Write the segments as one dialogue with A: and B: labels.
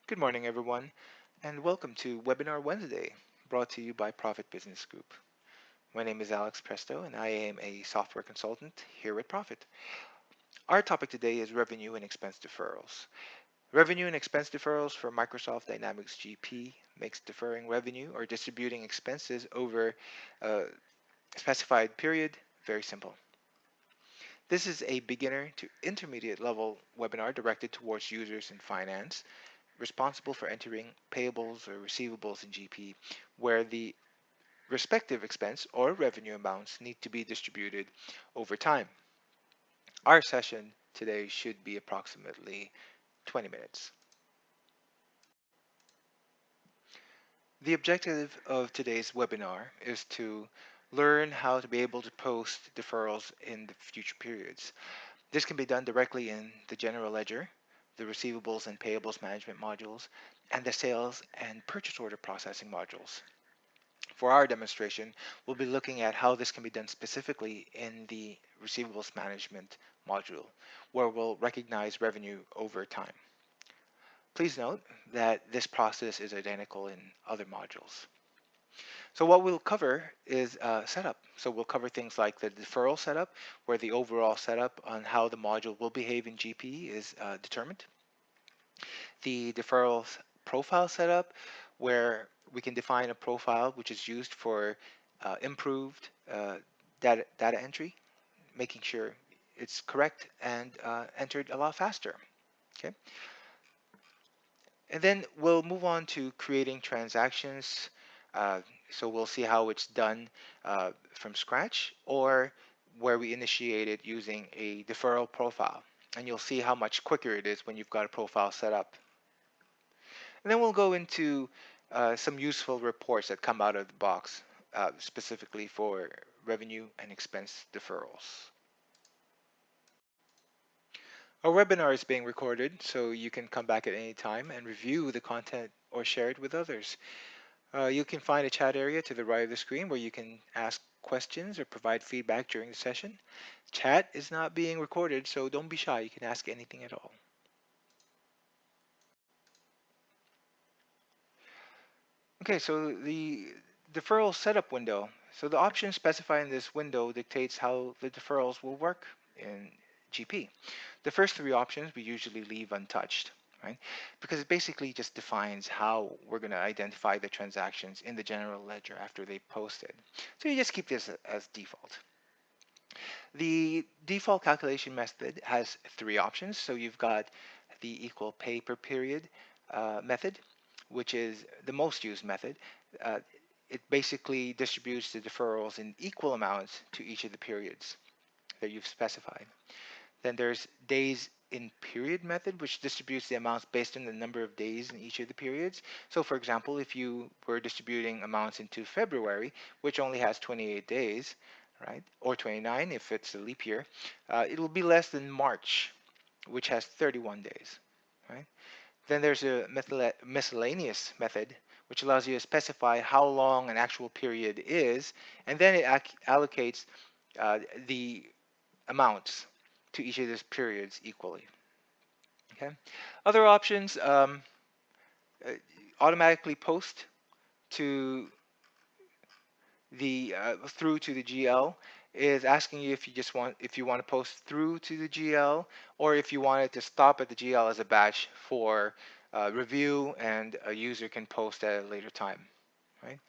A: Good morning, everyone, and welcome to Webinar Wednesday, brought to you by Profit Business Group. My name is Alex Presto, and I am a software consultant here at Profit. Our topic today is revenue and expense deferrals. Revenue and expense deferrals for Microsoft Dynamics GP makes deferring revenue or distributing expenses over a specified period very simple. This is a beginner to intermediate level webinar directed towards users in finance responsible for entering payables or receivables in GP, where the respective expense or revenue amounts need to be distributed over time. Our session today should be approximately 20 minutes. The objective of today's webinar is to learn how to be able to post deferrals in the future periods. This can be done directly in the general ledger, the receivables and payables management modules, and the sales and purchase order processing modules. For our demonstration, we'll be looking at how this can be done specifically in the receivables management module, where we'll recognize revenue over time. Please note that this process is identical in other modules. So what we'll cover is setup. So we'll cover things like the deferral setup, where the overall setup on how the module will behave in GP is determined. The deferral profile setup, where we can define a profile which is used for improved data entry, making sure it's correct and entered a lot faster. Okay, and then we'll move on to creating transactions. Uh, so we'll see how it's done from scratch or where we initiate it using a deferral profile. And you'll see how much quicker it is when you've got a profile set up. And then we'll go into some useful reports that come out of the box, specifically for revenue and expense deferrals. Our webinar is being recorded, so you can come back at any time and review the content or share it with others. You can find a chat area to the right of the screen where you can ask questions or provide feedback during the session. Chat is not being recorded, so don't be shy. You can ask anything at all. Okay, so the deferral setup window. So the options specified in this window dictates how the deferrals will work in GP. The first three options we usually leave untouched, right? Because it basically just defines how we're going to identify the transactions in the general ledger after they posted. So you just keep this as default. The default calculation method has three options. So you've got the equal pay per period method, which is the most used method. Uh, it basically distributes the deferrals in equal amounts to each of the periods that you've specified. Then there's days in period method, which distributes the amounts based on the number of days in each of the periods. So for example, if you were distributing amounts into February, which only has 28 days, right, or 29 if it's a leap year, it'll be less than March, which has 31 days, right? Then there's a miscellaneous method, which allows you to specify how long an actual period is, and then it allocates the amounts to each of these periods equally. Okay. Other options, uh, automatically post to the through to the GL is asking you if you want to post through to the GL or if you want it to stop at the GL as a batch for review and a user can post at a later time, right?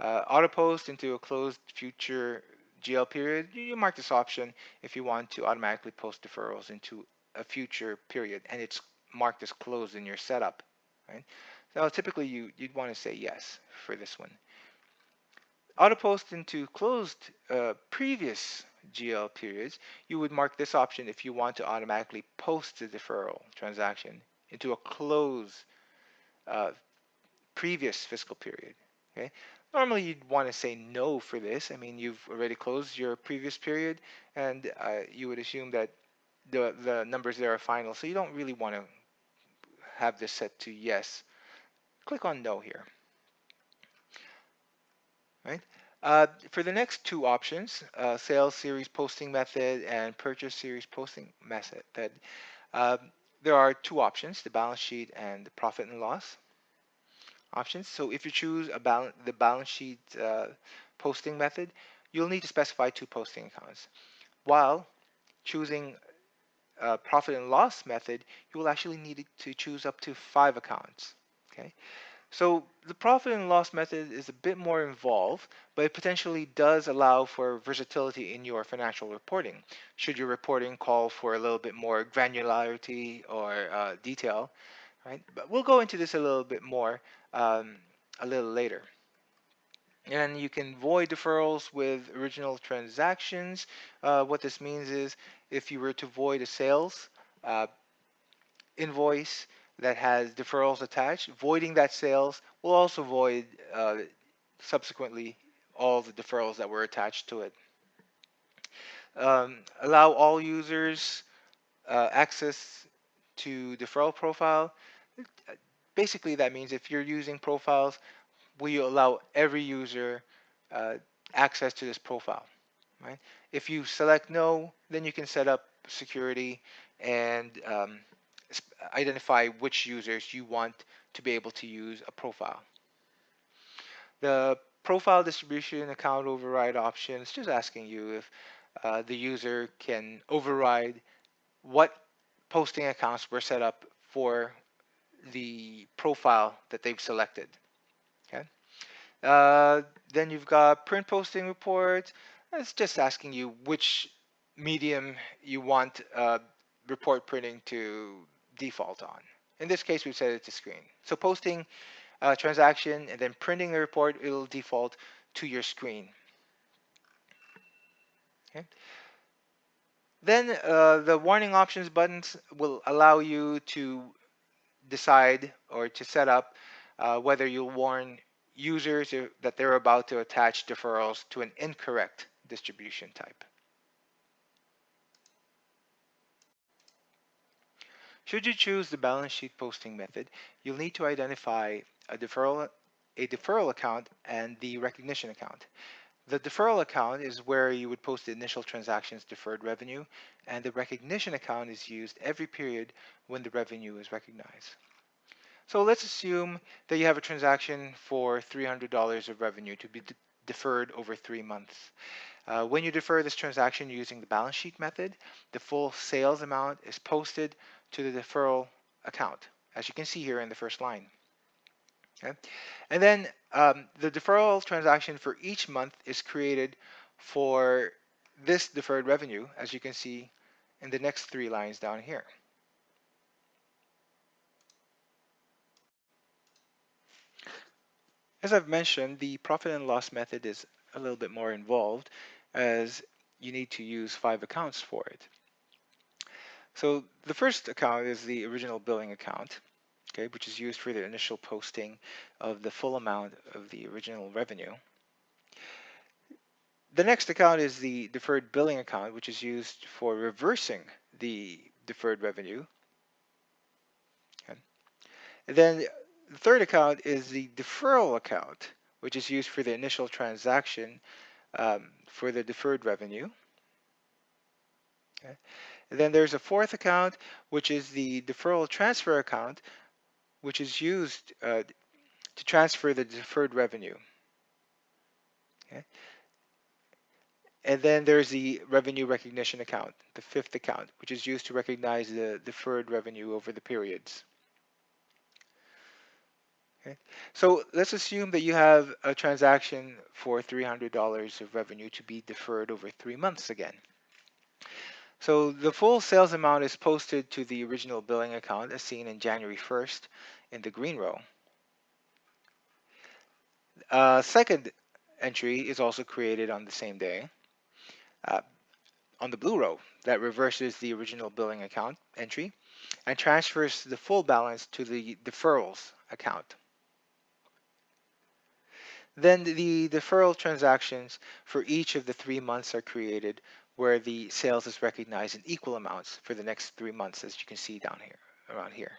A: Auto post into a closed future GL period, you mark this option if you want to automatically post deferrals into a future period and it's marked as closed in your setup, right? So typically you'd want to say yes for this one. Auto post into closed previous GL periods, you would mark this option if you want to automatically post the deferral transaction into a closed uh, previous fiscal period. Okay. Normally, you'd want to say no for this. I mean, you've already closed your previous period, and you would assume that the numbers there are final, so you don't really want to have this set to yes. Click on no here. Right. For the next two options, sales series posting method and purchase series posting method, uh, there are two options, the balance sheet and the profit and loss options. So if you choose the balance sheet posting method, you'll need to specify two posting accounts. While choosing profit and loss method, you will actually need to choose up to 5 accounts. Okay, so the profit and loss method is a bit more involved, but it potentially does allow for versatility in your financial reporting. Should your reporting call for a little bit more granularity or detail, right? But we'll go into this a little bit more um, a little later. And you can void deferrals with original transactions. What this means is if you were to void a sales uh, invoice that has deferrals attached, voiding that sales will also void subsequently all the deferrals that were attached to it. Allow all users access to deferral profile. Basically, that means if you're using profiles, we allow every user uh, access to this profile, right? If you select no, then you can set up security and identify which users you want to be able to use a profile. The profile distribution account override option is just asking you if the user can override what posting accounts were set up for the profile that they've selected. Okay. Uh, then you've got print posting reports. It's just asking you which medium you want report printing to default on. In this case, we've set it to screen. So posting a transaction and then printing the report, it'll default to your screen. Okay. Then the warning options buttons will allow you to decide or to set up whether you'll warn users that they're about to attach deferrals to an incorrect distribution type. Should you choose the balance sheet posting method, you'll need to identify a deferral account and the recognition account. The deferral account is where you would post the initial transaction's deferred revenue, and the recognition account is used every period when the revenue is recognized. So let's assume that you have a transaction for $300 of revenue to be deferred over 3 months. When you defer this transaction using the balance sheet method, the full sales amount is posted to the deferral account, as you can see here in the first line. Okay? And then the deferral transaction for each month is created for this deferred revenue, as you can see in the next 3 lines down here. As I've mentioned, the profit and loss method is a little bit more involved as you need to use 5 accounts for it. So the first account is the original billing account, okay, which is used for the initial posting of the full amount of the original revenue. The next account is the deferred billing account, which is used for reversing the deferred revenue. Okay. And then the third account is the deferral account, which is used for the initial transaction for the deferred revenue. Okay. And then there's a fourth account, which is the deferral transfer account, which is used to transfer the deferred revenue. Okay. And then there's the revenue recognition account, the fifth account, which is used to recognize the deferred revenue over the periods. Okay. So let's assume that you have a transaction for $300 of revenue to be deferred over 3 months again. So the full sales amount is posted to the original billing account as seen in January 1st in the green row. Second entry is also created on the same day uh, on the blue row that reverses the original billing account entry and transfers the full balance to the deferrals account. Then the deferral transactions for each of the 3 months are created where the sales is recognized in equal amounts for the next 3 months, as you can see down here, around here.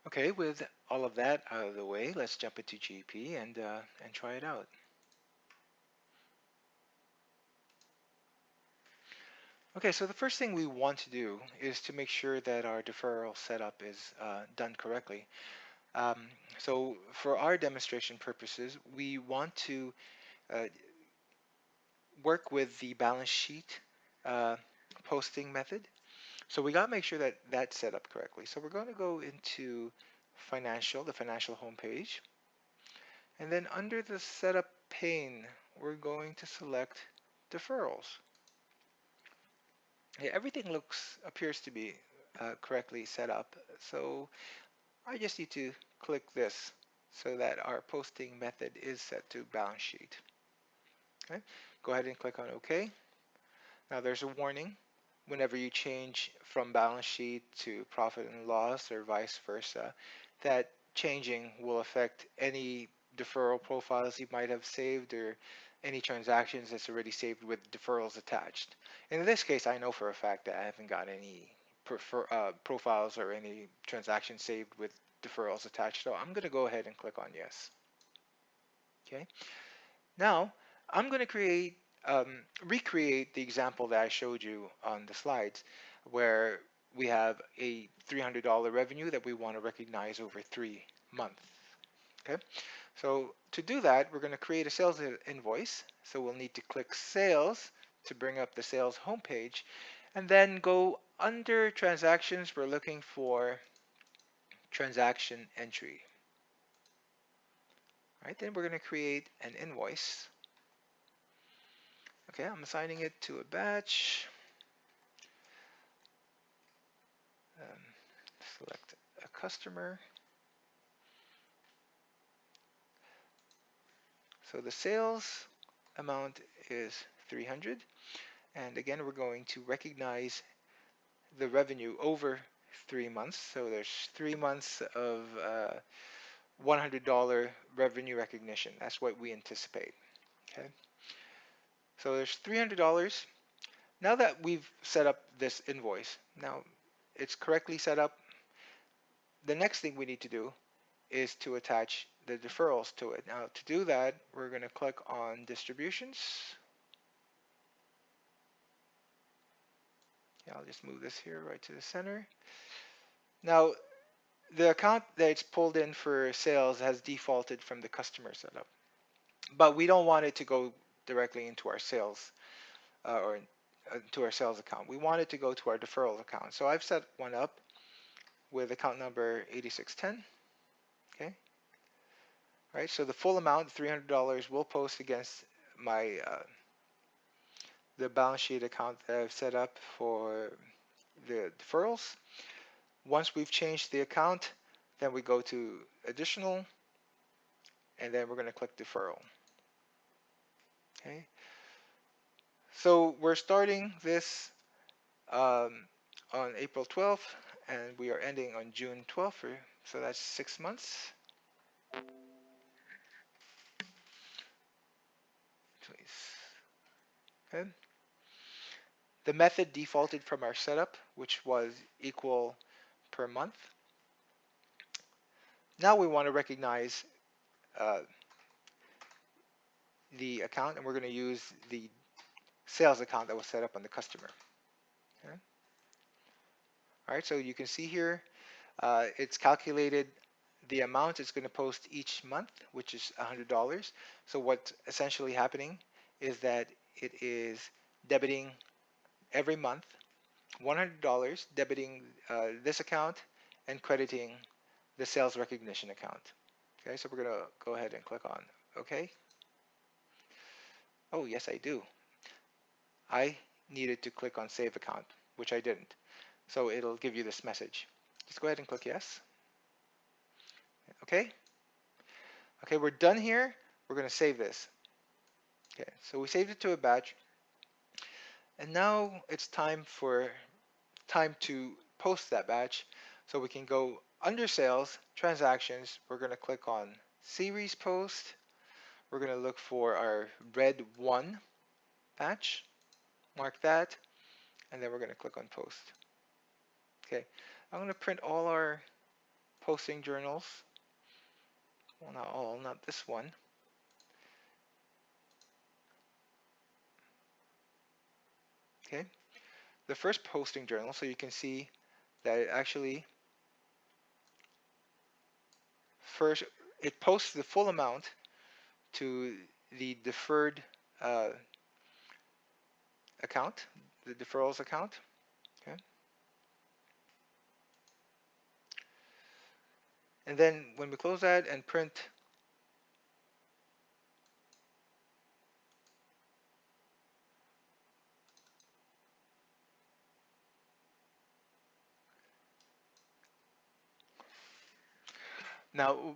A: Okay, with all of that out of the way, let's jump into GP and try it out. Okay, so the first thing we want to do is to make sure that our deferral setup is done correctly. Um, so for our demonstration purposes, we want to uh, work with the balance sheet uh, posting method. So we got to make sure that that's set up correctly. So we're going to go into financial, the financial homepage, and then under the setup pane, we're going to select deferrals. Okay, everything appears to be correctly set up. So I just need to click this so that our posting method is set to balance sheet. Okay, go ahead and click on OK. Now there's a warning whenever you change from balance sheet to profit and loss or vice versa, that changing will affect any deferral profiles you might have saved or any transactions that's already saved with deferrals attached. In this case, I know for a fact that I haven't got any profiles or any transactions saved with deferrals attached, so I'm going to go ahead and click on yes. Okay. Now, I'm going to recreate the example that I showed you on the slides, where we have a $300 revenue that we want to recognize over 3 months. Okay, so to do that, we're going to create a sales invoice. So we'll need to click Sales to bring up the sales homepage, and then go under Transactions. We're looking for Transaction Entry. All right, then we're going to create an invoice. Okay, I'm assigning it to a batch. Um, Select a customer. So the sales amount is 300. And again, we're going to recognize the revenue over 3 months. So there's 3 months of $100 revenue recognition. That's what we anticipate. Okay. So there's $300. Now that we've set up this invoice, now it's correctly set up, the next thing we need to do is to attach the deferrals to it. Now to do that, we're going to click on distributions. Yeah, I'll just move this here right to the center. Now the account that it's pulled in for sales has defaulted from the customer setup, but we don't want it to go directly into our sales or to our sales account. We want it to go to our deferral account. So I've set one up with account number 8610. Okay. All right. So the full amount, $300, will post against my the balance sheet account that I've set up for the deferrals. Once we've changed the account, then we go to additional, and then we're going to click deferral. Okay. So we're starting this on April 12th, and we are ending on June 12th, so that's 6 months. Okay. The method defaulted from our setup, which was equal per month. Now we want to recognize uh, the account, and we're going to use the sales account that was set up on the customer. Okay. All right, so you can see here it's calculated the amount it's going to post each month, which is $100. So what's essentially happening is that it is debiting every month $100, debiting this account and crediting the sales recognition account. Okay, so we're going to go ahead and click on OK. Oh, yes, I do. I needed to click on Save Account, which I didn't. So it'll give you this message. Just go ahead and click Yes. Okay. Okay, we're done here. We're going to save this. Okay, so we saved it to a batch. And now it's time to post that batch. So we can go under Sales, Transactions. We're going to click on Series Post. We're going to look for our red 1 batch. Mark that. And then we're going to click on Post. Okay, I'm going to print all our posting journals. Well, not all, not this one. Okay, the first posting journal so you can see that it actually first it posts the full amount to the deferred uh, account, the deferrals account. Okay. And then when we close that and print, now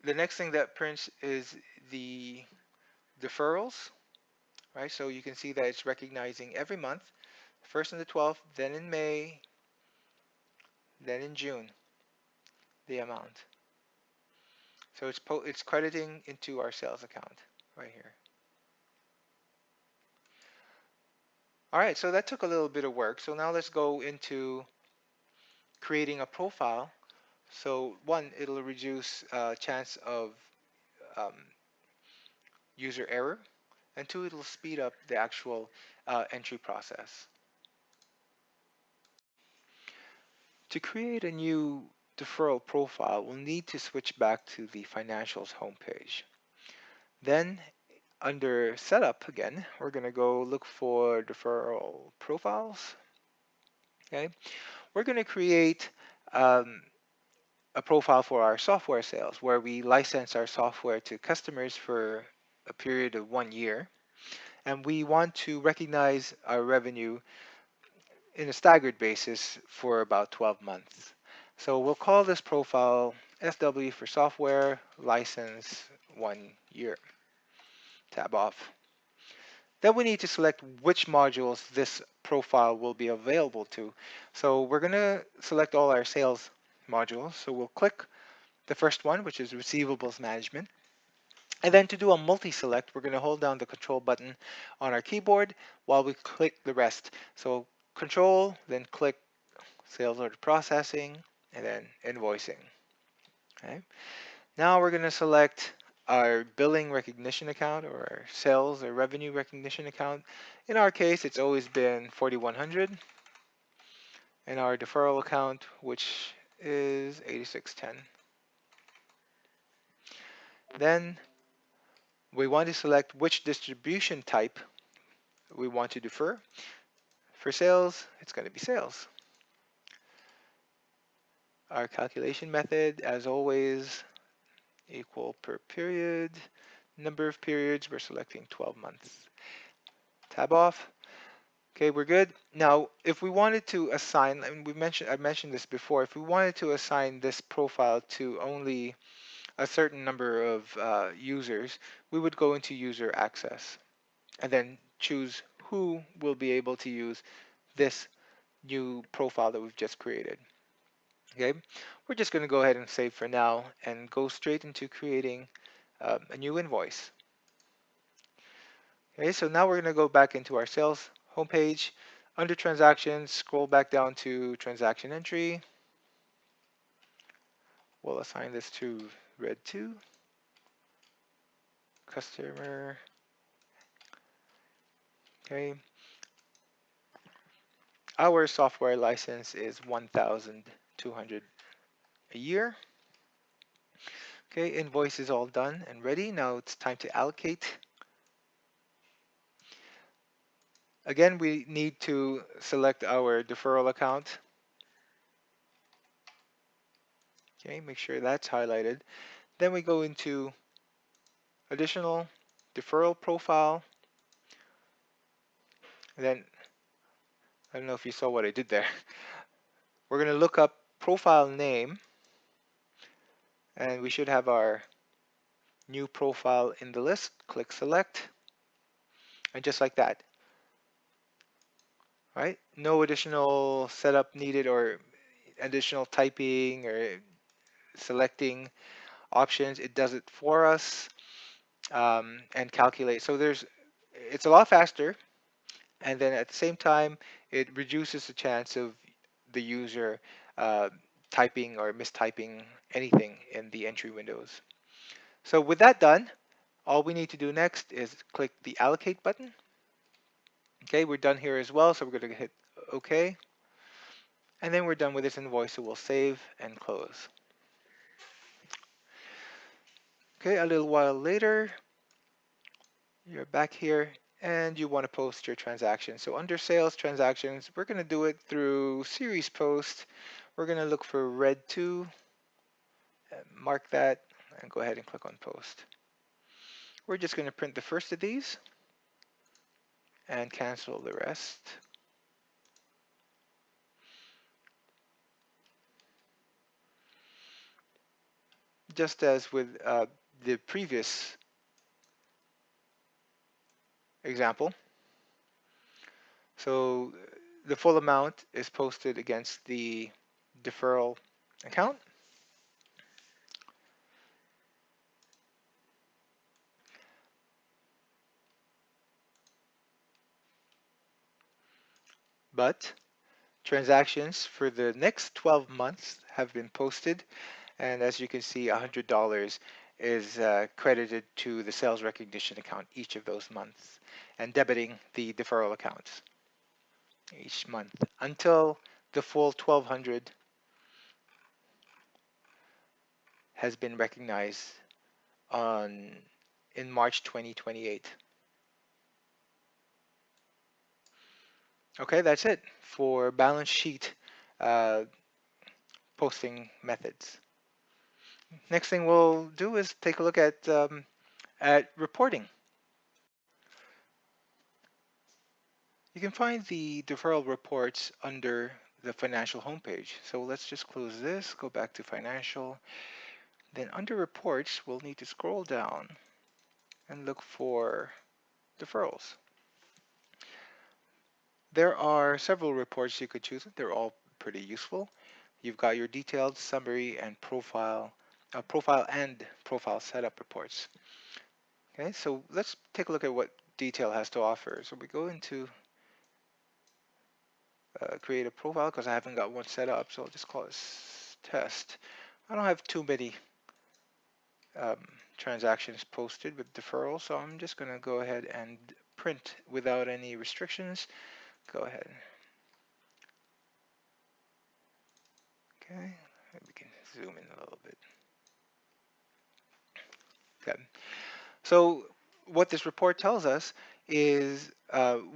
A: the next thing that prints is the deferrals, right? So you can see that it's recognizing every month, first in the 12th, then in May, then in June, the amount. So it's crediting into our sales account right here. All right, so that took a little bit of work. So now let's go into creating a profile. So one, it'll reduce chance of um, user error, and two, it'll speed up the actual entry process. To create a new deferral profile, we'll need to switch back to the financials homepage. Then under setup again, we're going to go look for deferral profiles. Okay, we're going to create um, a profile for our software sales where we license our software to customers for a period of 1 year. And we want to recognize our revenue in a staggered basis for about 12 months. So we'll call this profile SW for software license 1 year. Tab off. Then we need to select which modules this profile will be available to. So we're going to select all our sales modules. So we'll click the first one, which is receivables management. And then to do a multi-select, we're going to hold down the control button on our keyboard while we click the rest. So control, then click sales order processing, and then invoicing. Okay. Now we're going to select our billing recognition account or our sales or revenue recognition account. In our case, it's always been 4100, and our deferral account, which is 8610. Then we want to select which distribution type we want to defer. For sales, it's going to be sales. Our calculation method, as always, equal per period. Number of periods, we're selecting 12 months. Tab off. Okay, we're good. Now, if we wanted to assign, and I mentioned this before, if we wanted to assign this profile to only a certain number of users, we would go into user access and then choose who will be able to use this new profile that we've just created. Okay, we're just going to go ahead and save for now and go straight into creating a new invoice. Okay, so now we're going to go back into our sales homepage. Under transactions, scroll back down to transaction entry. We'll assign this to red 2, customer. Okay, our software license is 1,200 a year. Okay, invoice is all done and ready. Now it's time to allocate. Again, we need to select our deferral account. Okay, make sure that's highlighted. Then we go into additional deferral profile. And then, I don't know if you saw what I did there. We're going to look up profile name, and we should have our new profile in the list. Click select, and just like that. Right? No additional setup needed or additional typing or selecting options. It does it for us and calculate. So it's a lot faster, and then at the same time, it reduces the chance of the user uh, typing or mistyping anything in the entry windows. So with that done, all we need to do next is click the allocate button. Okay, we're done here as well, so we're going to hit OK. And then we're done with this invoice, so we'll save and close. Okay, a little while later, you're back here and you want to post your transaction. So under sales transactions, we're going to do it through series post. We're going to look for red 2, mark that, and go ahead and click on post. We're just going to print the first of these and cancel the rest. Just as with the previous example. So the full amount is posted against the deferral account. But transactions for the next 12 months have been posted, and as you can see, $100 is credited to the sales recognition account each of those months and debiting the deferral accounts each month until the full 1200 has been recognized on in March 2028. Okay, that's it for balance sheet uh, posting methods. Next thing we'll do is take a look at reporting. You can find the deferral reports under the financial homepage. So let's just close this, go back to financial. Then under reports, we'll need to scroll down and look for deferrals. There are several reports you could choose. They're all pretty useful. You've got your detailed summary and profile and profile setup reports. Okay, so let's take a look at what detail has to offer. So we go into create a profile because I haven't got one set up, so I'll just call it test. I don't have too many um, transactions posted with deferral, so I'm just going to go ahead and print without any restrictions. Go ahead. Okay, we can zoom in a little bit. Okay, so what this report tells us is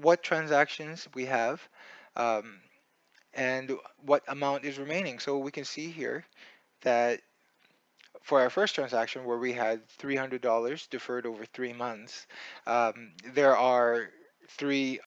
A: what transactions we have um, and what amount is remaining. So we can see here that for our first transaction where we had $300 deferred over 3 months, there are three